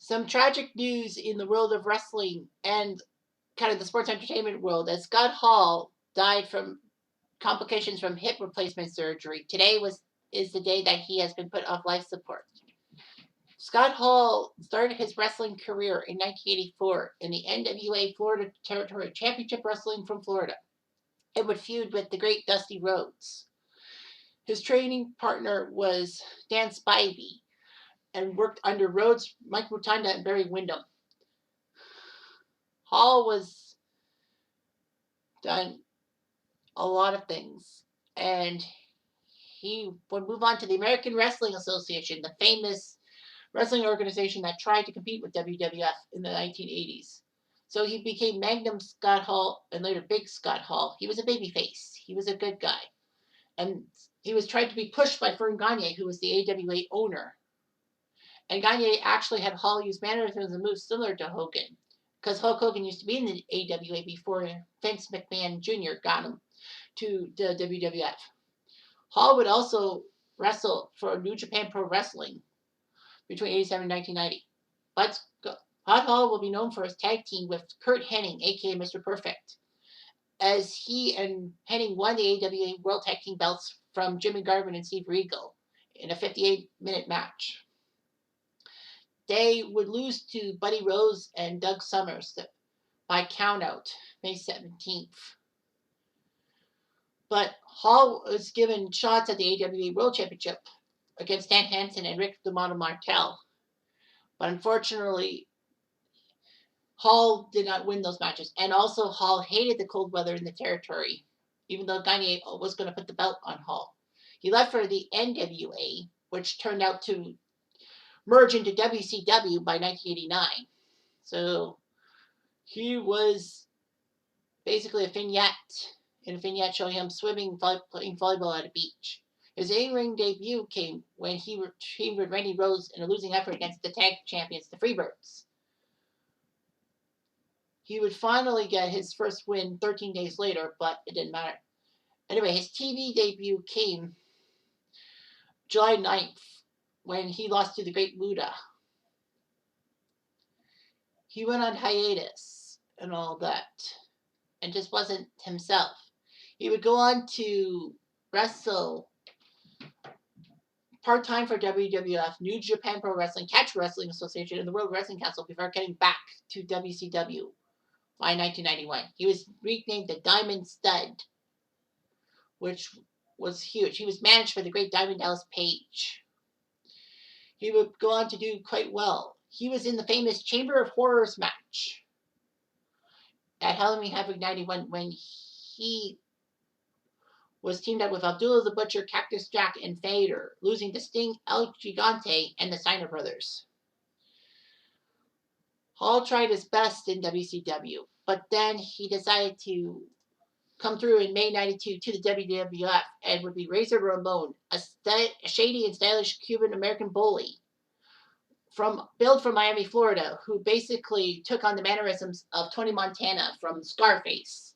Some tragic news in the world of wrestling and kind of the sports entertainment world, as Scott Hall died from complications from hip replacement surgery. Today is the day that he has been put off life support. Scott Hall started his wrestling career in 1984 in the NWA Florida Territory Championship Wrestling from Florida. It would feud with the great Dusty Rhodes. His training partner was Dan Spivey and worked under Rhodes, Mike Rotunda, and Barry Windham. Hall was done a lot of things, and he would move on to the American Wrestling Association, the famous wrestling organization that tried to compete with WWF in the 1980s. So he became Magnum Scott Hall and later Big Scott Hall. He was a babyface. He was a good guy. And he was tried to be pushed by Fern Gagne, who was the AWA owner. And Gagne actually had Hall use mannerisms and moves similar to Hogan, because Hulk Hogan used to be in the AWA before Vince McMahon Jr. got him to the WWF. Hall would also wrestle for New Japan Pro Wrestling between 87 and 1990. But Scott Hall will be known for his tag team with Curt Hennig, aka Mr. Perfect, as he and Hennig won the AWA World Tag Team belts from Jimmy Garvin and Steve Regal in a 58-minute match. They would lose to Buddy Rose and Doug Summers by countout May 17th. But Hall was given shots at the AWA World Championship against Stan Hansen and Rick D'Amato Martel. But unfortunately, Hall did not win those matches. And also, Hall hated the cold weather in the territory, even though Gagne was going to put the belt on Hall. He left for the NWA, which turned out to merge into WCW by 1989. So he was basically a vignette showing him swimming, playing volleyball at a beach. His in-ring debut came when he teamed with Randy Rose in a losing effort against the tag champions, the Freebirds. He would finally get his first win 13 days later, but it didn't matter. Anyway, his TV debut came July 9th when he lost to the Great Muta. He went on hiatus and all that and just wasn't himself. He would go on to wrestle part-time for WWF, New Japan Pro Wrestling, Catch Wrestling Association, and the World Wrestling Council before getting back to WCW by 1991. He was renamed the Diamond Stud, which was huge. He was managed by the great Diamond Dallas Page. He would go on to do quite well. He was in the famous Chamber of Horrors match at Halloween Havoc 91 when he was teamed up with Abdullah the Butcher, Cactus Jack, and Vader, losing to Sting, El Gigante, and the Steiner Brothers. Hall tried his best in WCW, but then he decided to come through in May 92 to the WWF and would be Razor Ramon, a shady and stylish Cuban-American bully built from Miami, Florida, who basically took on the mannerisms of Tony Montana from Scarface.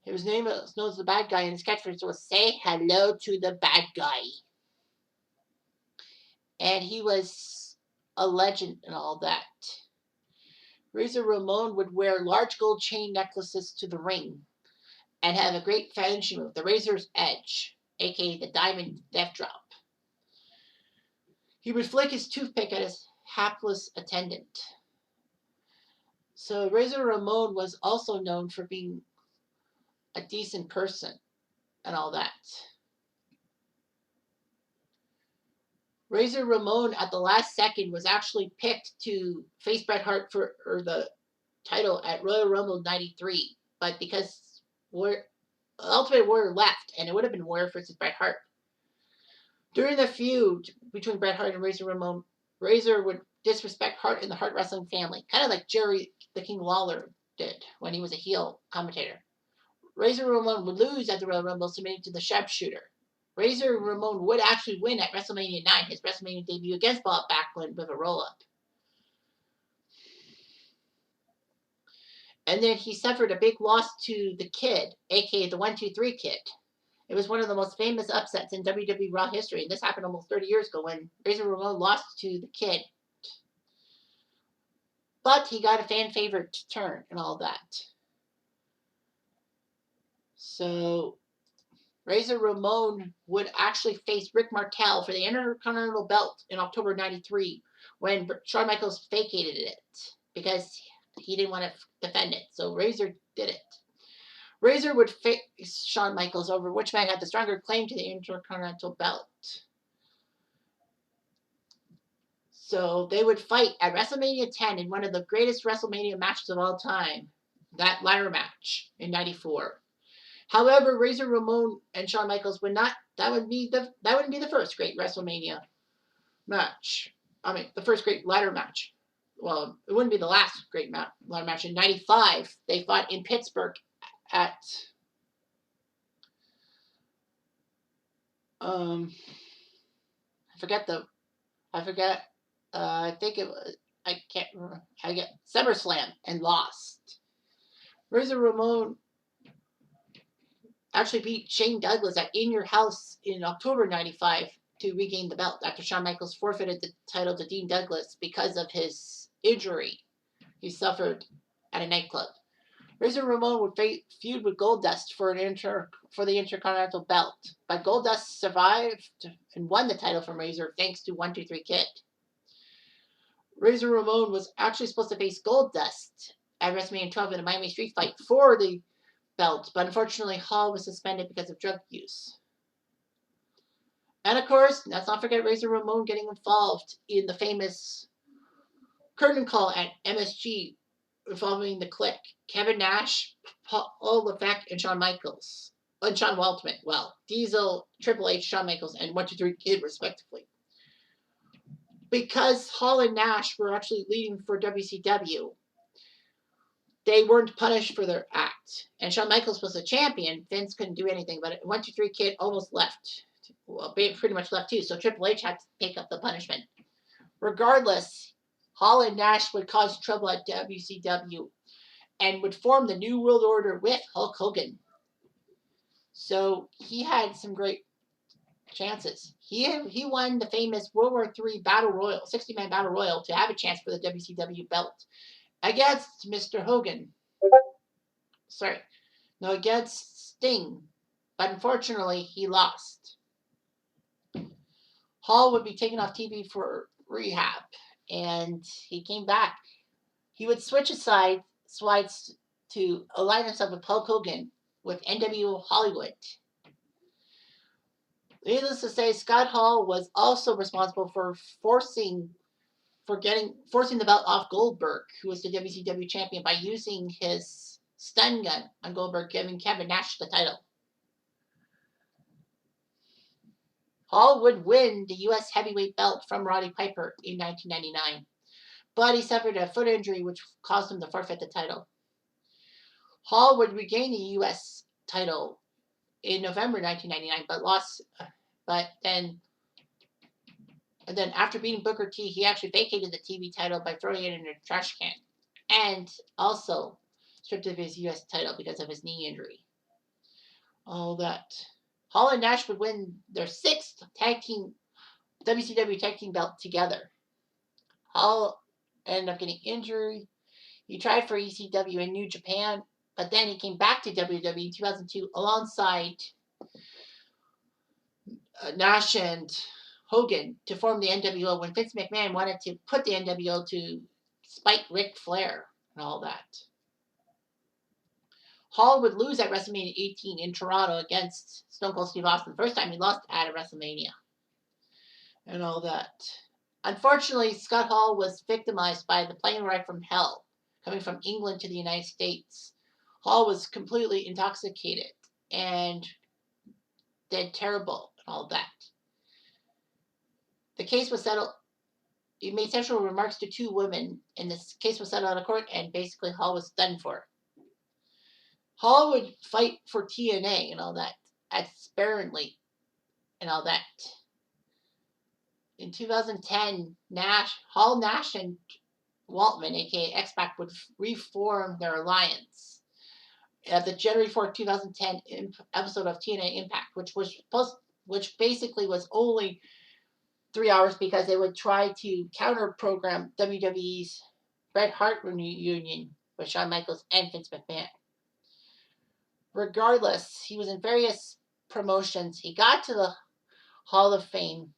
His name was known as the bad guy, and his catchphrase was "Say hello to the bad guy." And he was a legend and all that. Razor Ramon would wear large gold chain necklaces to the ring and have a great finishing move, the Razor's Edge, aka the Diamond Death Drop. He would flick his toothpick at his hapless attendant. So Razor Ramon was also known for being a decent person and all that. Razor Ramon at the last second was actually picked to face Bret Hart for the title at Royal Rumble 93, but because Ultimate Warrior left, and it would have been Warrior versus Bret Hart. During the feud between Bret Hart and Razor Ramon, Razor would disrespect Hart and the Hart Wrestling family, kind of like Jerry the King Lawler did when he was a heel commentator. Razor Ramon would lose at the Royal Rumble, submitting to the Sharpshooter. Razor Ramon would actually win at WrestleMania 9, his WrestleMania debut against Bob Backlund with a roll-up. And then he suffered a big loss to the Kid, aka the 1-2-3 Kid. It was one of the most famous upsets in WWE Raw history, and this happened almost 30 years ago when Razor Ramon lost to the Kid. But he got a fan favorite turn and all that. So Razor Ramon would actually face Rick Martel for the Intercontinental Belt in October '93 when Shawn Michaels vacated it because he didn't want to defend it. So Razor did it. Razor would face Shawn Michaels over which man had the stronger claim to the Intercontinental Belt. So they would fight at WrestleMania 10 in one of the greatest WrestleMania matches of all time, that ladder match in '94. However, Razor Ramon and Shawn Michaels would not. That wouldn't be the first great WrestleMania match. I mean, the first great ladder match. Well, it wouldn't be the last great ladder match. In '95, they fought in Pittsburgh at I forget the I forget. I think it was. I can't remember. I get SummerSlam and lost. Razor Ramon actually beat Shane Douglas at In Your House in October '95 to regain the belt after Shawn Michaels forfeited the title to Dean Douglas because of his injury he suffered at a nightclub. Razor Ramon would feud with Goldust for the Intercontinental Belt, but Goldust survived and won the title from Razor thanks to 1-2-3 Kid. Razor Ramon was actually supposed to face Goldust at WrestleMania 12 in a Miami Street fight for the belt, but unfortunately Hall was suspended because of drug use. And of course, let's not forget Razor Ramon getting involved in the famous curtain call at MSG involving the Clique, Kevin Nash, Paul Levesque, and Shawn Michaels. And Shawn Waltman. Well, Diesel, Triple H, Shawn Michaels, and 1-2-3 Kid, respectively. Because Hall and Nash were actually leading for WCW, they weren't punished for their act. And Shawn Michaels was a champion. Vince couldn't do anything, but 1-2-3 Kid almost left. Well, pretty much left too. So Triple H had to take up the punishment. Regardless, Hall and Nash would cause trouble at WCW and would form the New World Order with Hulk Hogan. So he had some great chances. He won the famous World War III Battle Royal, 60-man Battle Royal, to have a chance for the WCW belt against Mr. Hogan. Against Sting. But unfortunately, he lost. Hall would be taken off TV for rehab, and he came back. He would switch sides to align himself with Hulk Hogan with NWO Hollywood. Needless to say, Scott Hall was also responsible for forcing the belt off Goldberg, who was the WCW champion, by using his stun gun on Goldberg, giving Kevin Nash the title. Hall would win the U.S. heavyweight belt from Roddy Piper in 1999, but he suffered a foot injury which caused him to forfeit the title. Hall would regain the U.S. title in November 1999, but lost. But then after beating Booker T, he actually vacated the TV title by throwing it in a trash can, and also stripped of his U.S. title because of his knee injury. All that. Hall and Nash would win their 6th WCW tag team belt together. Hall ended up getting injured. He tried for ECW in New Japan, but then he came back to WWE in 2002 alongside Nash and Hogan to form the NWO when Vince McMahon wanted to put the NWO to spite Ric Flair and all that. Hall would lose at WrestleMania 18 in Toronto against Stone Cold Steve Austin. The first time he lost at a WrestleMania and all that. Unfortunately, Scott Hall was victimized by the plane ride from hell coming from England to the United States. Hall was completely intoxicated and did terrible and all that. The case was settled. He made sexual remarks to 2 women, and this case was settled out of court, and basically Hall was done for. Hall would fight for TNA and all that at Sparingly and all that. In 2010, Hall, Nash, and Waltman, aka X-Pac, would reform their alliance at the January 4th, 2010 episode of TNA Impact, which basically was only 3 hours because they would try to counter program WWE's Bret Hart reunion with Shawn Michaels and Vince McMahon. Regardless, he was in various promotions. He got to the Hall of Fame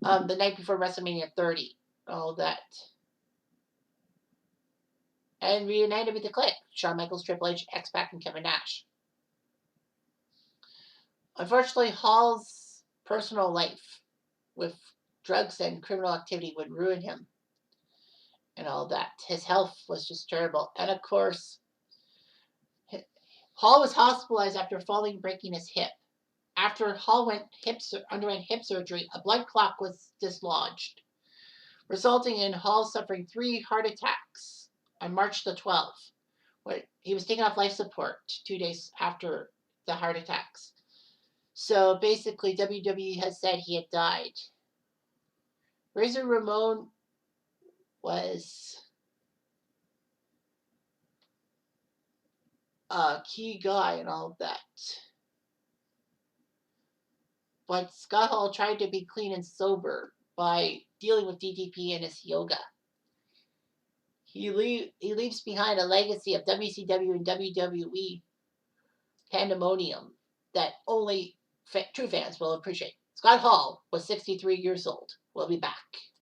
the night before WrestleMania 30. All that. And reunited with the Clique. Shawn Michaels, Triple H, X-Pac, and Kevin Nash. Unfortunately, Hall's personal life with drugs and criminal activity would ruin him and all that. His health was just terrible. And of course, Hall was hospitalized after falling and breaking his hip. After Hall underwent hip surgery, a blood clot was dislodged, resulting in Hall suffering 3 heart attacks on March the 12th. He was taken off life support 2 days after the heart attacks. So basically, WWE has said he had died. Razor Ramon was a key guy and all of that. But Scott Hall tried to be clean and sober by dealing with DDP and his yoga. He leaves behind a legacy of WCW and WWE pandemonium that only true fans will appreciate. Scott Hall was 63 years old. We'll be back.